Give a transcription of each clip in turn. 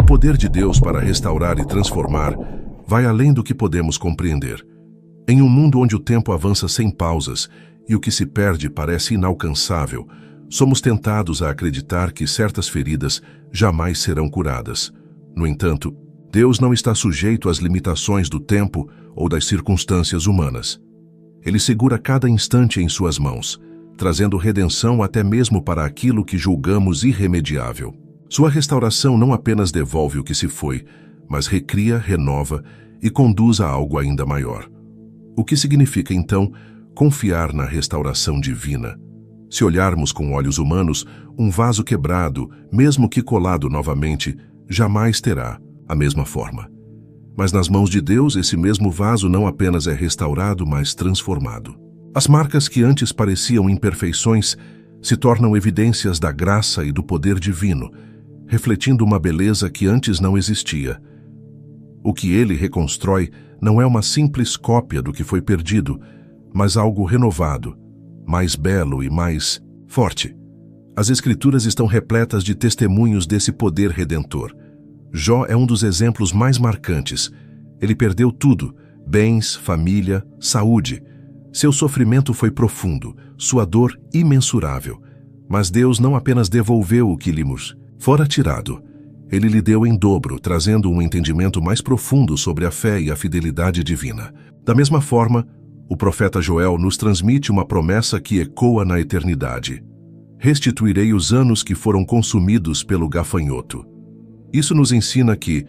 poder de Deus para restaurar e transformar vai além do que podemos compreender. Em um mundo onde o tempo avança sem pausas e o que se perde parece inalcançável, somos tentados a acreditar que certas feridas jamais serão curadas. No entanto, Deus não está sujeito às limitações do tempo ou das circunstâncias humanas. Ele segura cada instante em suas mãos, trazendo redenção até mesmo para aquilo que julgamos irremediável. Sua restauração não apenas devolve o que se foi, mas recria, renova e conduz a algo ainda maior. O que significa, então, confiar na restauração divina? Se olharmos com olhos humanos, um vaso quebrado, mesmo que colado novamente, jamais terá a mesma forma. Mas nas mãos de Deus, esse mesmo vaso não apenas é restaurado, mas transformado. As marcas que antes pareciam imperfeições se tornam evidências da graça e do poder divino, refletindo uma beleza que antes não existia. O que ele reconstrói não é uma simples cópia do que foi perdido, mas algo renovado, mais belo e mais forte. As Escrituras estão repletas de testemunhos desse poder redentor. Jó é um dos exemplos mais marcantes. Ele perdeu tudo: bens, família, saúde. Seu sofrimento foi profundo, sua dor imensurável. Mas Deus não apenas devolveu o que lhe fora tirado. Ele lhe deu em dobro, trazendo um entendimento mais profundo sobre a fé e a fidelidade divina. Da mesma forma, o profeta Joel nos transmite uma promessa que ecoa na eternidade: restituirei os anos que foram consumidos pelo gafanhoto. Isso nos ensina que,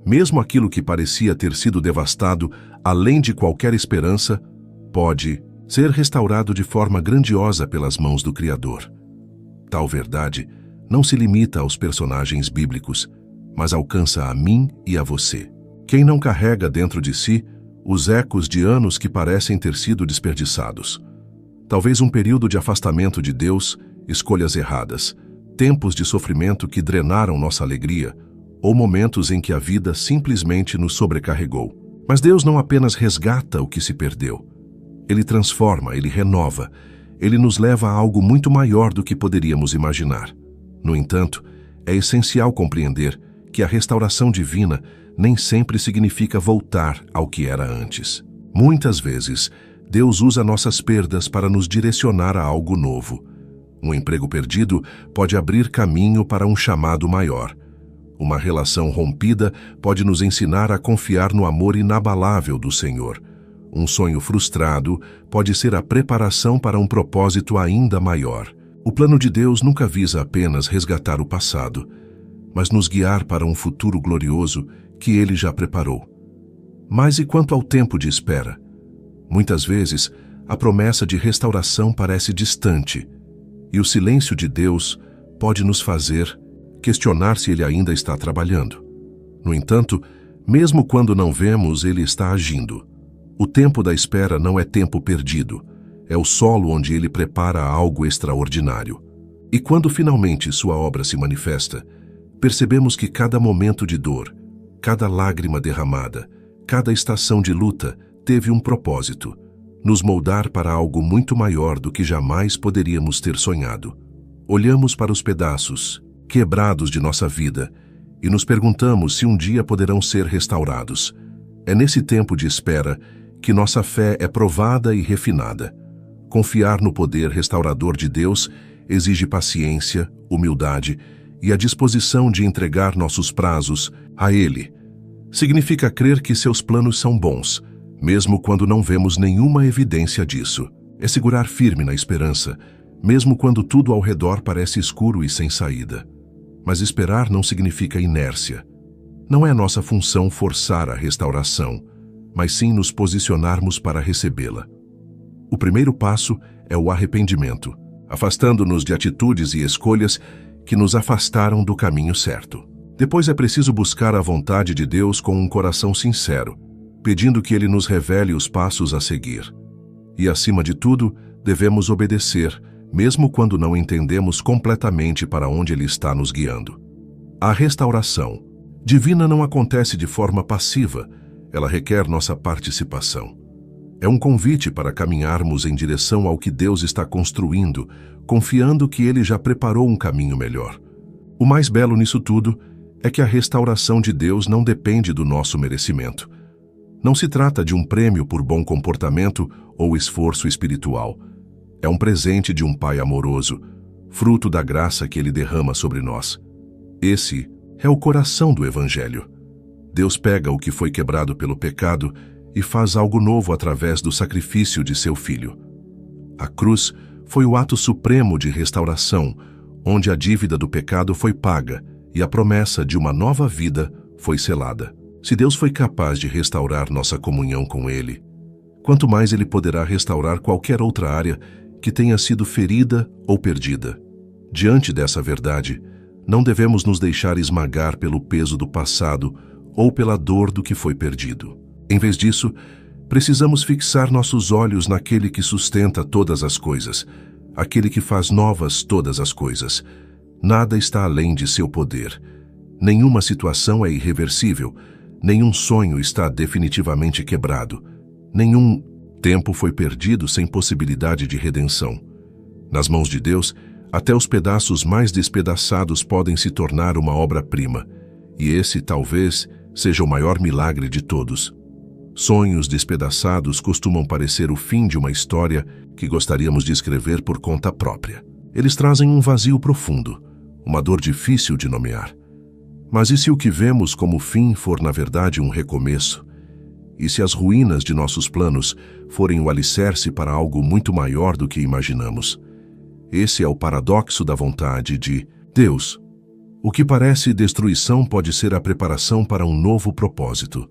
mesmo aquilo que parecia ter sido devastado, além de qualquer esperança, pode ser restaurado de forma grandiosa pelas mãos do Criador. Tal verdade não se limita aos personagens bíblicos, mas alcança a mim e a você. Quem não carrega dentro de si os ecos de anos que parecem ter sido desperdiçados? Talvez um período de afastamento de Deus, escolhas erradas, tempos de sofrimento que drenaram nossa alegria, ou momentos em que a vida simplesmente nos sobrecarregou. Mas Deus não apenas resgata o que se perdeu. Ele transforma, ele renova, ele nos leva a algo muito maior do que poderíamos imaginar. No entanto, é essencial compreender que a restauração divina nem sempre significa voltar ao que era antes. Muitas vezes, Deus usa nossas perdas para nos direcionar a algo novo. Um emprego perdido pode abrir caminho para um chamado maior. Uma relação rompida pode nos ensinar a confiar no amor inabalável do Senhor. Um sonho frustrado pode ser a preparação para um propósito ainda maior. O plano de Deus nunca visa apenas resgatar o passado, mas nos guiar para um futuro glorioso que Ele já preparou. Mas e quanto ao tempo de espera? Muitas vezes, a promessa de restauração parece distante, e o silêncio de Deus pode nos fazer questionar se Ele ainda está trabalhando. No entanto, mesmo quando não vemos, Ele está agindo. O tempo da espera não é tempo perdido, é o solo onde Ele prepara algo extraordinário. E quando finalmente sua obra se manifesta, percebemos que cada momento de dor, cada lágrima derramada, cada estação de luta teve um propósito: nos moldar para algo muito maior do que jamais poderíamos ter sonhado. Olhamos para os pedaços quebrados de nossa vida e nos perguntamos se um dia poderão ser restaurados. É nesse tempo de espera que nossa fé é provada e refinada. Confiar no poder restaurador de Deus exige paciência, humildade e a disposição de entregar nossos prazos a Ele. Significa crer que seus planos são bons, mesmo quando não vemos nenhuma evidência disso. É segurar firme na esperança, mesmo quando tudo ao redor parece escuro e sem saída. Mas esperar não significa inércia. Não é nossa função forçar a restauração, mas sim nos posicionarmos para recebê-la. O primeiro passo é o arrependimento, afastando-nos de atitudes e escolhas que nos afastaram do caminho certo. Depois é preciso buscar a vontade de Deus com um coração sincero, pedindo que Ele nos revele os passos a seguir. E, acima de tudo, devemos obedecer, mesmo quando não entendemos completamente para onde Ele está nos guiando. A restauração divina não acontece de forma passiva, ela requer nossa participação. É um convite para caminharmos em direção ao que Deus está construindo, confiando que Ele já preparou um caminho melhor. O mais belo nisso tudo é que a restauração de Deus não depende do nosso merecimento. Não se trata de um prêmio por bom comportamento ou esforço espiritual. É um presente de um Pai amoroso, fruto da graça que Ele derrama sobre nós. Esse é o coração do Evangelho. Deus pega o que foi quebrado pelo pecado e faz algo novo através do sacrifício de seu Filho. A cruz foi o ato supremo de restauração, onde a dívida do pecado foi paga e a promessa de uma nova vida foi selada. Se Deus foi capaz de restaurar nossa comunhão com Ele, quanto mais Ele poderá restaurar qualquer outra área que tenha sido ferida ou perdida. Diante dessa verdade, não devemos nos deixar esmagar pelo peso do passado ou pela dor do que foi perdido. Em vez disso, precisamos fixar nossos olhos naquele que sustenta todas as coisas, aquele que faz novas todas as coisas. Nada está além de seu poder. Nenhuma situação é irreversível, nenhum sonho está definitivamente quebrado, nenhum tempo foi perdido sem possibilidade de redenção. Nas mãos de Deus, até os pedaços mais despedaçados podem se tornar uma obra-prima, e esse talvez seja o maior milagre de todos. Sonhos despedaçados costumam parecer o fim de uma história que gostaríamos de escrever por conta própria. Eles trazem um vazio profundo, uma dor difícil de nomear. Mas e se o que vemos como fim for na verdade um recomeço? E se as ruínas de nossos planos forem o alicerce para algo muito maior do que imaginamos? Esse é o paradoxo da vontade de Deus. O que parece destruição pode ser a preparação para um novo propósito.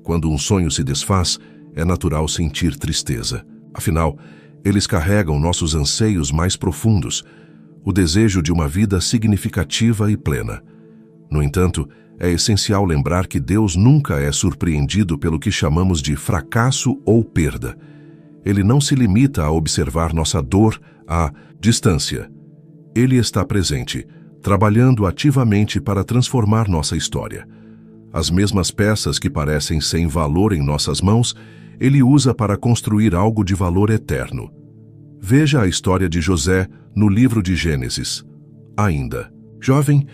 Quando um sonho se desfaz, é natural sentir tristeza. Afinal, eles carregam nossos anseios mais profundos, o desejo de uma vida significativa e plena. No entanto, é essencial lembrar que Deus nunca é surpreendido pelo que chamamos de fracasso ou perda. Ele não se limita a observar nossa dor à distância. Ele está presente, trabalhando ativamente para transformar nossa história. As mesmas peças que parecem sem valor em nossas mãos, Ele usa para construir algo de valor eterno. Veja a história de José no livro de Gênesis. Ainda jovem,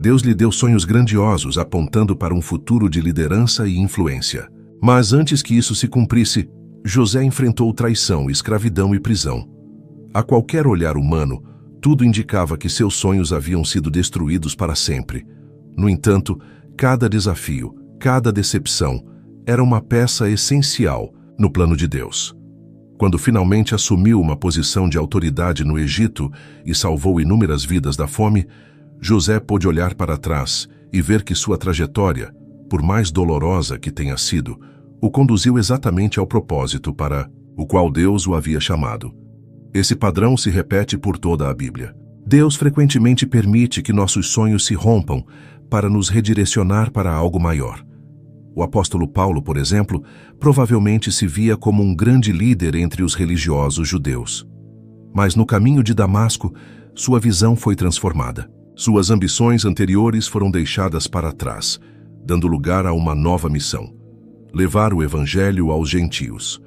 Deus lhe deu sonhos grandiosos apontando para um futuro de liderança e influência. Mas antes que isso se cumprisse, José enfrentou traição, escravidão e prisão. A qualquer olhar humano, tudo indicava que seus sonhos haviam sido destruídos para sempre. No entanto, cada desafio, cada decepção, era uma peça essencial no plano de Deus. Quando finalmente assumiu uma posição de autoridade no Egito e salvou inúmeras vidas da fome, José pôde olhar para trás e ver que sua trajetória, por mais dolorosa que tenha sido, o conduziu exatamente ao propósito para o qual Deus o havia chamado. Esse padrão se repete por toda a Bíblia. Deus frequentemente permite que nossos sonhos se rompam para nos redirecionar para algo maior. O apóstolo Paulo, por exemplo, provavelmente se via como um grande líder entre os religiosos judeus. Mas no caminho de Damasco, sua visão foi transformada. Suas ambições anteriores foram deixadas para trás, dando lugar a uma nova missão: levar o Evangelho aos gentios.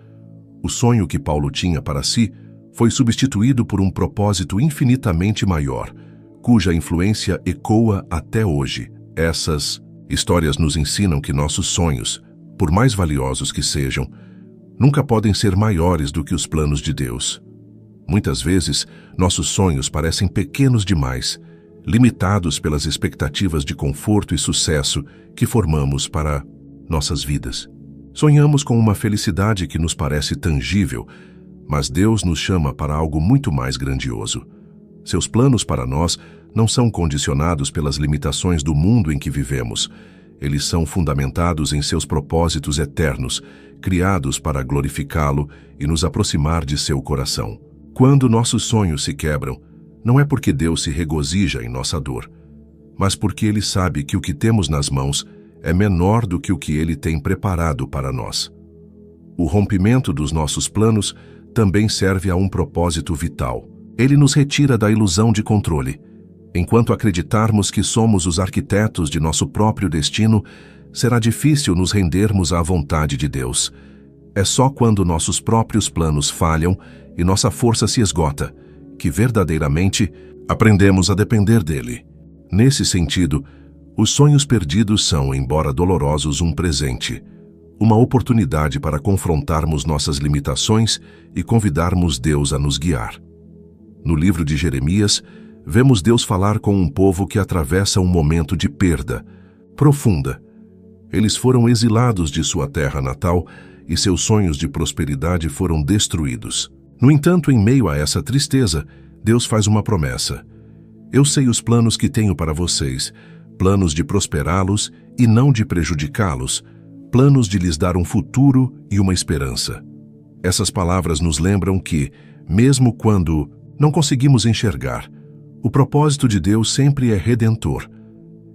O sonho que Paulo tinha para si foi substituído por um propósito infinitamente maior, cuja influência ecoa até hoje. Essas histórias nos ensinam que nossos sonhos, por mais valiosos que sejam, nunca podem ser maiores do que os planos de Deus. Muitas vezes, nossos sonhos parecem pequenos demais, limitados pelas expectativas de conforto e sucesso que formamos para nossas vidas. Sonhamos com uma felicidade que nos parece tangível, mas Deus nos chama para algo muito mais grandioso. Seus planos para nós não são condicionados pelas limitações do mundo em que vivemos. Eles são fundamentados em seus propósitos eternos, criados para glorificá-lo e nos aproximar de seu coração. Quando nossos sonhos se quebram, não é porque Deus se regozija em nossa dor, mas porque Ele sabe que o que temos nas mãos é menor do que o que Ele tem preparado para nós. O rompimento dos nossos planos também serve a um propósito vital. Ele nos retira da ilusão de controle. Enquanto acreditarmos que somos os arquitetos de nosso próprio destino, será difícil nos rendermos à vontade de Deus. É só quando nossos próprios planos falham e nossa força se esgota que verdadeiramente aprendemos a depender dele. Nesse sentido, Os sonhos perdidos são, embora dolorosos, um presente, uma oportunidade para confrontarmos nossas limitações e convidarmos Deus a nos guiar. No livro de Jeremias, vemos Deus falar com um povo que atravessa um momento de perda profunda. Eles foram exilados de sua terra natal e seus sonhos de prosperidade foram destruídos. No entanto, em meio a essa tristeza, Deus faz uma promessa. Eu sei os planos que tenho para vocês, planos de prosperá-los e não de prejudicá-los, planos de lhes dar um futuro e uma esperança. Essas palavras nos lembram que, mesmo quando não conseguimos enxergar, o propósito de Deus sempre é redentor.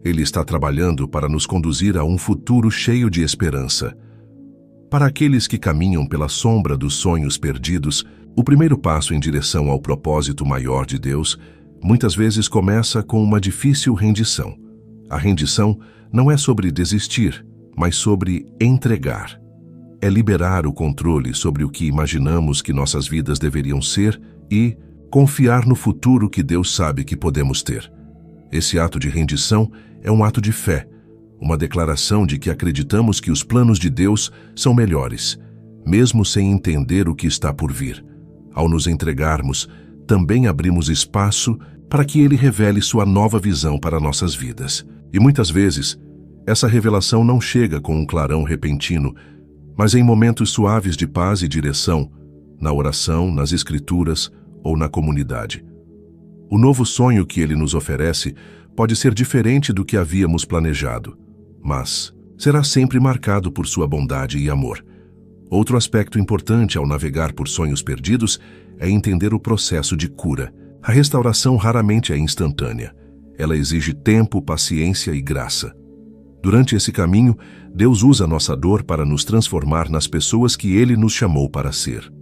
Ele está trabalhando para nos conduzir a um futuro cheio de esperança. Para aqueles que caminham pela sombra dos sonhos perdidos, o primeiro passo em direção ao propósito maior de Deus muitas vezes começa com uma difícil rendição. A rendição não é sobre desistir, mas sobre entregar. É liberar o controle sobre o que imaginamos que nossas vidas deveriam ser e confiar no futuro que Deus sabe que podemos ter. Esse ato de rendição é um ato de fé, uma declaração de que acreditamos que os planos de Deus são melhores, mesmo sem entender o que está por vir. Ao nos entregarmos, também abrimos espaço para que Ele revele sua nova visão para nossas vidas. E muitas vezes, essa revelação não chega com um clarão repentino, mas em momentos suaves de paz e direção, na oração, nas escrituras ou na comunidade. O novo sonho que Ele nos oferece pode ser diferente do que havíamos planejado, mas será sempre marcado por sua bondade e amor. Outro aspecto importante ao navegar por sonhos perdidos é entender o processo de cura. A restauração raramente é instantânea. Ela exige tempo, paciência e graça. Durante esse caminho, Deus usa nossa dor para nos transformar nas pessoas que Ele nos chamou para ser.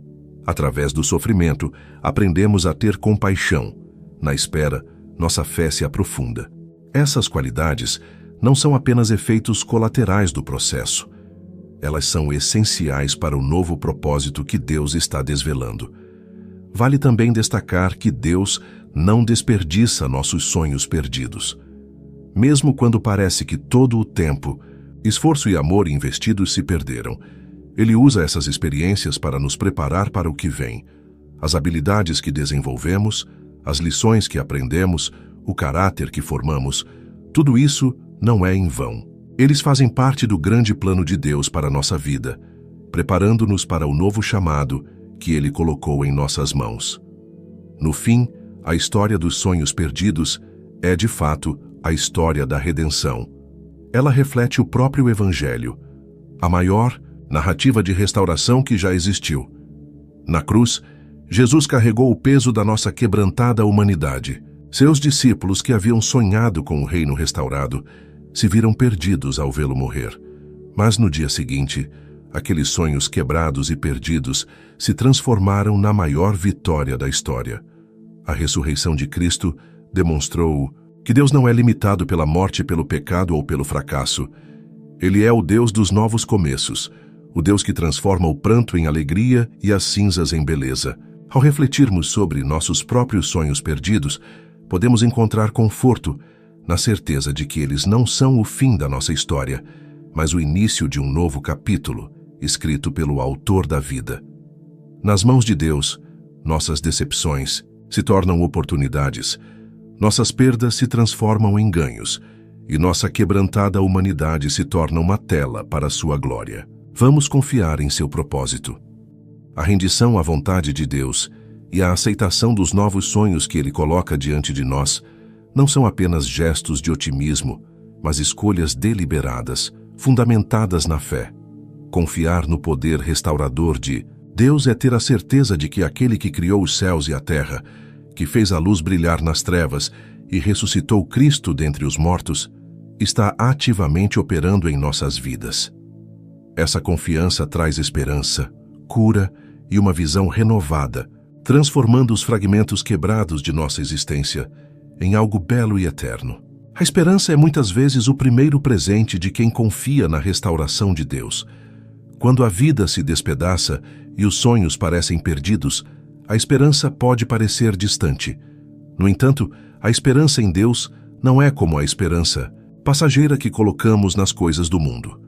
Através do sofrimento, aprendemos a ter compaixão. Na espera, nossa fé se aprofunda. Essas qualidades não são apenas efeitos colaterais do processo. Elas são essenciais para o novo propósito que Deus está desvelando. Vale também destacar que Deus não desperdiça nossos sonhos perdidos. Mesmo quando parece que todo o tempo, esforço e amor investidos se perderam, Ele usa essas experiências para nos preparar para o que vem. As habilidades que desenvolvemos, as lições que aprendemos, o caráter que formamos, tudo isso não é em vão. Eles fazem parte do grande plano de Deus para a nossa vida, preparando-nos para o novo chamado que Ele colocou em nossas mãos. No fim, a história dos sonhos perdidos é, de fato, a história da redenção. Ela reflete o próprio Evangelho, a maior narrativa de restauração que já existiu. Na cruz, Jesus carregou o peso da nossa quebrantada humanidade. Seus discípulos, que haviam sonhado com o reino restaurado, se viram perdidos ao vê-lo morrer. Mas no dia seguinte, aqueles sonhos quebrados e perdidos se transformaram na maior vitória da história. A ressurreição de Cristo demonstrou que Deus não é limitado pela morte, pelo pecado ou pelo fracasso. Ele é o Deus dos novos começos, o Deus que transforma o pranto em alegria e as cinzas em beleza. Ao refletirmos sobre nossos próprios sonhos perdidos, podemos encontrar conforto na certeza de que eles não são o fim da nossa história, mas o início de um novo capítulo, escrito pelo Autor da vida. Nas mãos de Deus, nossas decepções se tornam oportunidades, nossas perdas se transformam em ganhos, e nossa quebrantada humanidade se torna uma tela para a sua glória. Vamos confiar em seu propósito. A rendição à vontade de Deus e a aceitação dos novos sonhos que Ele coloca diante de nós não são apenas gestos de otimismo, mas escolhas deliberadas, fundamentadas na fé. Confiar no poder restaurador de Deus é ter a certeza de que aquele que criou os céus e a terra, que fez a luz brilhar nas trevas e ressuscitou Cristo dentre os mortos, está ativamente operando em nossas vidas. Essa confiança traz esperança, cura e uma visão renovada, transformando os fragmentos quebrados de nossa existência em algo belo e eterno. A esperança é muitas vezes o primeiro presente de quem confia na restauração de Deus. Quando a vida se despedaça e os sonhos parecem perdidos, a esperança pode parecer distante. No entanto, a esperança em Deus não é como a esperança passageira que colocamos nas coisas do mundo.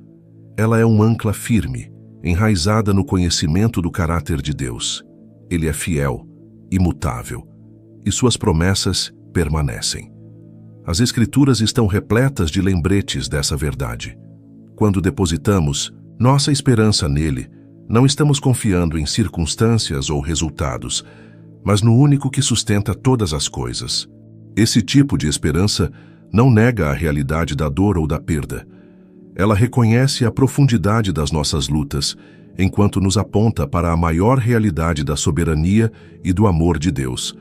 Ela é um ancla firme, enraizada no conhecimento do caráter de Deus. Ele é fiel, imutável, e suas promessas permanecem. As Escrituras estão repletas de lembretes dessa verdade. Quando depositamos nossa esperança nele, não estamos confiando em circunstâncias ou resultados, mas no único que sustenta todas as coisas. Esse tipo de esperança não nega a realidade da dor ou da perda. Ela reconhece a profundidade das nossas lutas, enquanto nos aponta para a maior realidade da soberania e do amor de Deus.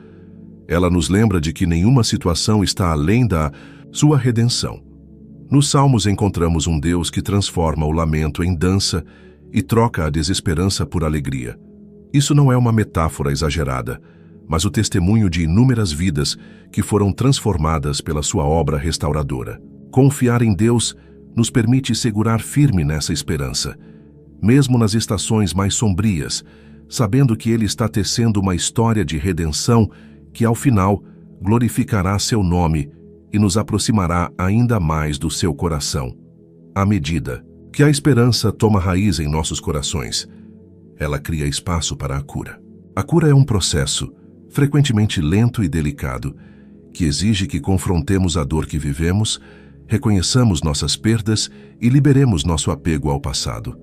Ela nos lembra de que nenhuma situação está além da sua redenção. Nos Salmos encontramos um Deus que transforma o lamento em dança e troca a desesperança por alegria. Isso não é uma metáfora exagerada, mas o testemunho de inúmeras vidas que foram transformadas pela sua obra restauradora. Confiar em Deus nos permite segurar firme nessa esperança, mesmo nas estações mais sombrias, sabendo que Ele está tecendo uma história de redenção que, ao final, glorificará seu nome e nos aproximará ainda mais do seu coração. À medida que a esperança toma raiz em nossos corações, ela cria espaço para a cura. A cura é um processo, frequentemente lento e delicado, que exige que confrontemos a dor que vivemos, reconheçamos nossas perdas e liberemos nosso apego ao passado.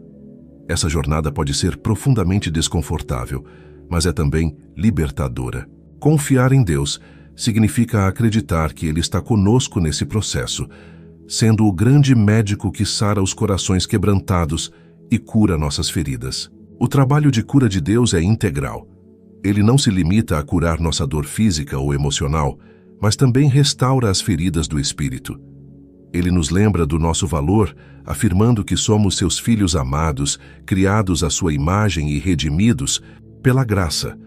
Essa jornada pode ser profundamente desconfortável, mas é também libertadora. Confiar em Deus significa acreditar que Ele está conosco nesse processo, sendo o grande médico que sara os corações quebrantados e cura nossas feridas. O trabalho de cura de Deus é integral. Ele não se limita a curar nossa dor física ou emocional, mas também restaura as feridas do espírito. Ele nos lembra do nosso valor, afirmando que somos seus filhos amados, criados à sua imagem e redimidos pela graça.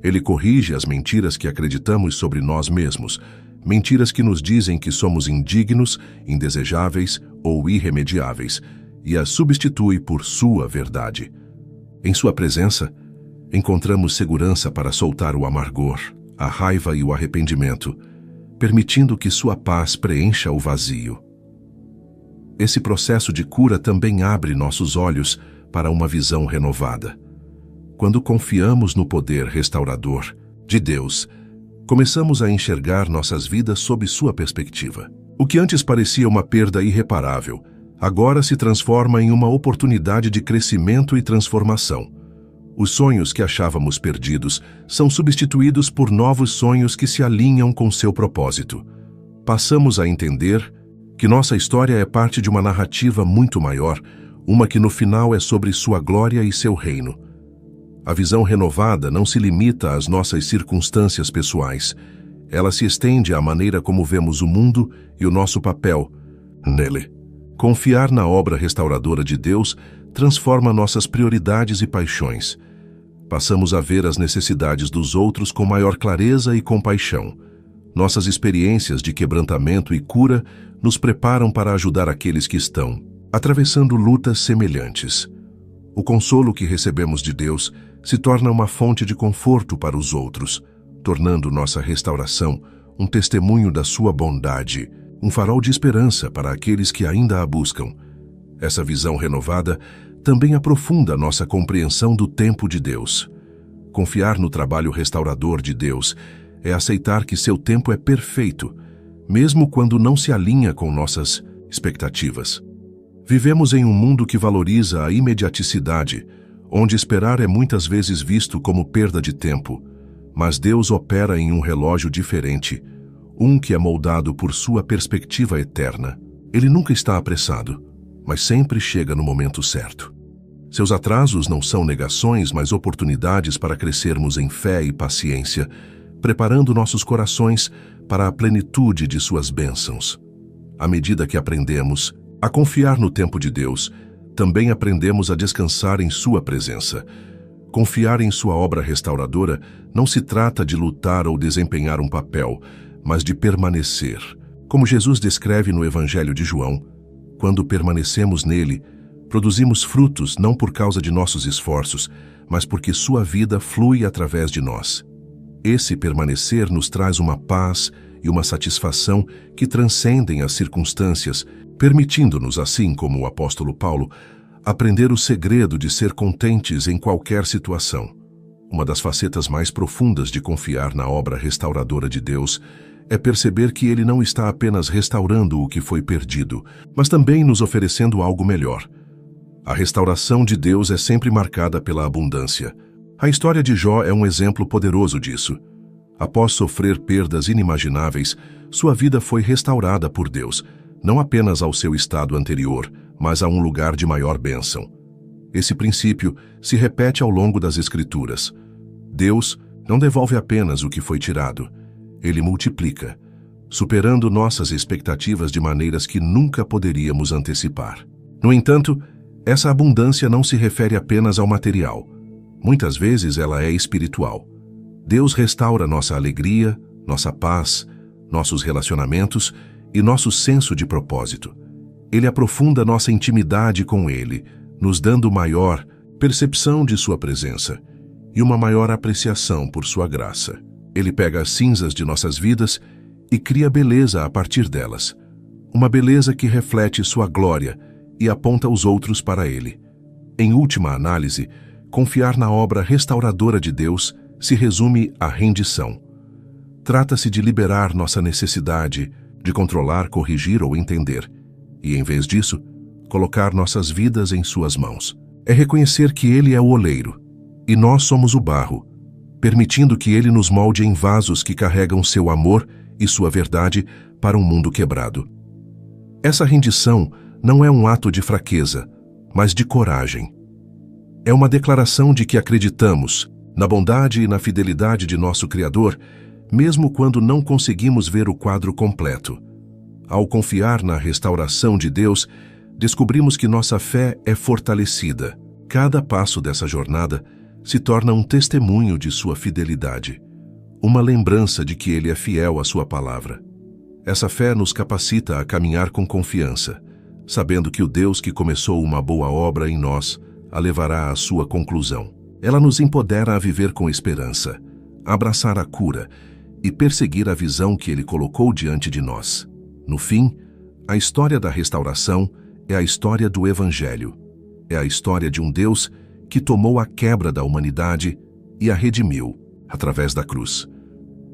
Ele corrige as mentiras que acreditamos sobre nós mesmos, mentiras que nos dizem que somos indignos, indesejáveis ou irremediáveis, e as substitui por sua verdade. Em sua presença, encontramos segurança para soltar o amargor, a raiva e o arrependimento, permitindo que sua paz preencha o vazio. Esse processo de cura também abre nossos olhos para uma visão renovada. Quando confiamos no poder restaurador de Deus, começamos a enxergar nossas vidas sob sua perspectiva. O que antes parecia uma perda irreparável, agora se transforma em uma oportunidade de crescimento e transformação. Os sonhos que achávamos perdidos são substituídos por novos sonhos que se alinham com seu propósito. Passamos a entender que nossa história é parte de uma narrativa muito maior, uma que no final é sobre sua glória e seu reino. A visão renovada não se limita às nossas circunstâncias pessoais. Ela se estende à maneira como vemos o mundo e o nosso papel nele. Confiar na obra restauradora de Deus transforma nossas prioridades e paixões. Passamos a ver as necessidades dos outros com maior clareza e compaixão. Nossas experiências de quebrantamento e cura nos preparam para ajudar aqueles que estão atravessando lutas semelhantes. O consolo que recebemos de Deus se torna uma fonte de conforto para os outros, tornando nossa restauração um testemunho da sua bondade, um farol de esperança para aqueles que ainda a buscam. Essa visão renovada também aprofunda nossa compreensão do tempo de Deus. Confiar no trabalho restaurador de Deus é aceitar que seu tempo é perfeito, mesmo quando não se alinha com nossas expectativas. Vivemos em um mundo que valoriza a imediaticidade, onde esperar é muitas vezes visto como perda de tempo, mas Deus opera em um relógio diferente, um que é moldado por sua perspectiva eterna. Ele nunca está apressado, mas sempre chega no momento certo. Seus atrasos não são negações, mas oportunidades para crescermos em fé e paciência, preparando nossos corações para a plenitude de suas bênçãos. À medida que aprendemos a confiar no tempo de Deus, também aprendemos a descansar em sua presença. Confiar em sua obra restauradora não se trata de lutar ou desempenhar um papel, mas de permanecer. Como Jesus descreve no Evangelho de João, quando permanecemos nele, produzimos frutos não por causa de nossos esforços, mas porque sua vida flui através de nós. Esse permanecer nos traz uma paz e uma satisfação que transcendem as circunstâncias, permitindo-nos, assim como o apóstolo Paulo, aprender o segredo de ser contentes em qualquer situação. Uma das facetas mais profundas de confiar na obra restauradora de Deus é perceber que Ele não está apenas restaurando o que foi perdido, mas também nos oferecendo algo melhor. A restauração de Deus é sempre marcada pela abundância. A história de Jó é um exemplo poderoso disso. Após sofrer perdas inimagináveis, sua vida foi restaurada por Deus, não apenas ao seu estado anterior, mas a um lugar de maior bênção. Esse princípio se repete ao longo das Escrituras. Deus não devolve apenas o que foi tirado, Ele multiplica, superando nossas expectativas de maneiras que nunca poderíamos antecipar. No entanto, essa abundância não se refere apenas ao material. Muitas vezes ela é espiritual. Deus restaura nossa alegria, nossa paz, nossos relacionamentos e nosso senso de propósito. Ele aprofunda nossa intimidade com Ele, nos dando maior percepção de Sua presença e uma maior apreciação por Sua graça. Ele pega as cinzas de nossas vidas e cria beleza a partir delas. Uma beleza que reflete Sua glória e aponta os outros para Ele. Em última análise, confiar na obra restauradora de Deus se resume à rendição. Trata-se de liberar nossa necessidade de controlar, corrigir ou entender, e, em vez disso, colocar nossas vidas em Suas mãos. É reconhecer que Ele é o oleiro, e nós somos o barro, permitindo que Ele nos molde em vasos que carregam Seu amor e Sua verdade para um mundo quebrado. Essa rendição não é um ato de fraqueza, mas de coragem. É uma declaração de que acreditamos na bondade e na fidelidade de nosso Criador, mesmo quando não conseguimos ver o quadro completo. Ao confiar na restauração de Deus, descobrimos que nossa fé é fortalecida. Cada passo dessa jornada se torna um testemunho de Sua fidelidade, uma lembrança de que Ele é fiel à Sua palavra. Essa fé nos capacita a caminhar com confiança, sabendo que o Deus que começou uma boa obra em nós a levará à sua conclusão. Ela nos empodera a viver com esperança, a abraçar a cura e perseguir a visão que Ele colocou diante de nós. No fim, a história da restauração é a história do Evangelho. É a história de um Deus que tomou a quebra da humanidade e a redimiu através da cruz.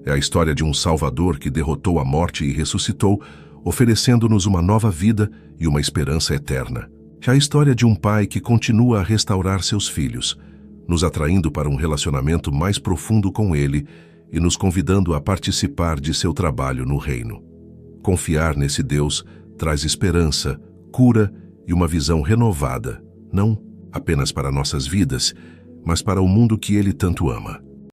É a história de um Salvador que derrotou a morte e ressuscitou, oferecendo-nos uma nova vida e uma esperança eterna. É a história de um pai que continua a restaurar seus filhos, nos atraindo para um relacionamento mais profundo com Ele e nos convidando a participar de seu trabalho no reino. Confiar nesse Deus traz esperança, cura e uma visão renovada, não apenas para nossas vidas, mas para o mundo que Ele tanto ama.